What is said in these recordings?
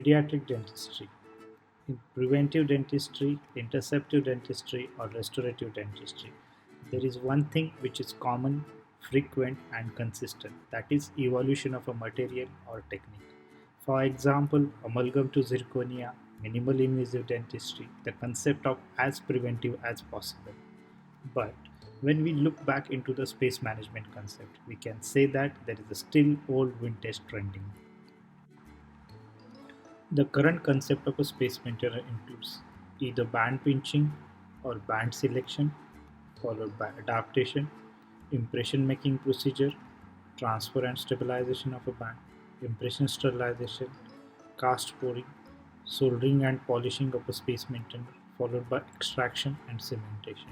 Pediatric dentistry. In preventive dentistry, interceptive dentistry, or restorative dentistry, there is one thing which is common, frequent, and consistent, that is, evolution of a material or technique. For example, amalgam to zirconia, minimal invasive dentistry, the concept of as preventive as possible. But when we look back into the space management concept, we can say that there is a still old vintage trending. The current concept of a space maintainer includes either band pinching or band selection, followed by adaptation, impression making procedure, transfer and stabilization of a band, impression sterilization, cast pouring, soldering and polishing of a space maintainer, followed by extraction and cementation.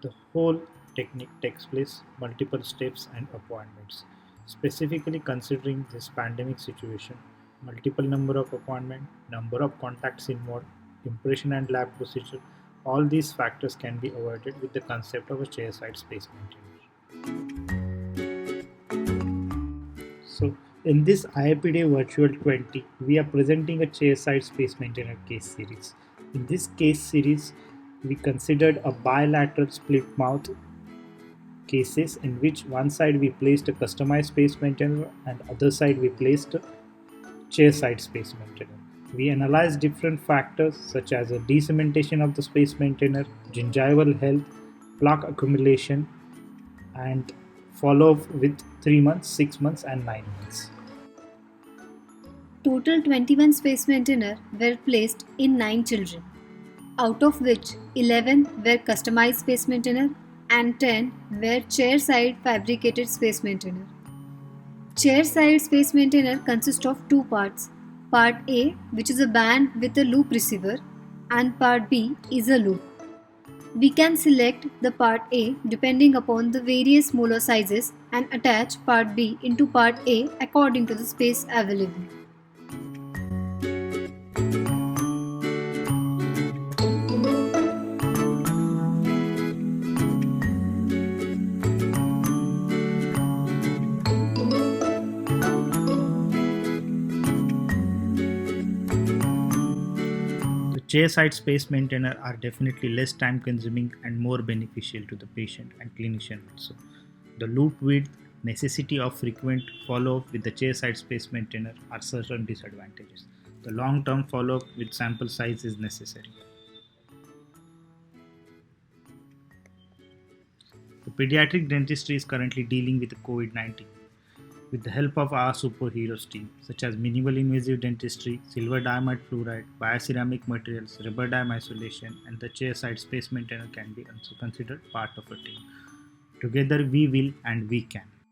The whole technique takes place multiple steps and appointments. Specifically considering this pandemic situation, multiple number of appointment, number of contacts involved, impression and lab procedure, all these factors can be avoided with the concept of a chairside space maintainer. So in this IAPD Virtual 20, we are presenting a chairside space maintainer case series. In this case series, we considered a bilateral split mouth cases in which one side we placed a customized space maintainer and other side we placed a chair-side space maintainer. We analyzed different factors such as a decementation of the space maintainer, gingival health, plaque accumulation, and follow-up with 3 months, 6 months, and 9 months. Total 21 space maintainers were placed in 9 children, out of which 11 were customized space maintainer and 10 were chair-side fabricated space maintainer. Chair-side space maintainer consists of two parts. Part A, which is a band with a loop receiver, and Part B is a loop. We can select the Part A depending upon the various molar sizes and attach Part B into Part A according to the space available. Chair-side space maintainer are definitely less time consuming and more beneficial to the patient and clinician also. The loop width, necessity of frequent follow-up with the chair-side space maintainer are certain disadvantages. The long-term follow-up with sample size is necessary. The pediatric dentistry is currently dealing with COVID-19. With the help of our superheroes team, such as minimal invasive dentistry, silver diamide fluoride, bioceramic materials, rubber dam isolation, and the chair-side space maintainer can be also considered part of a team. Together we will and we can.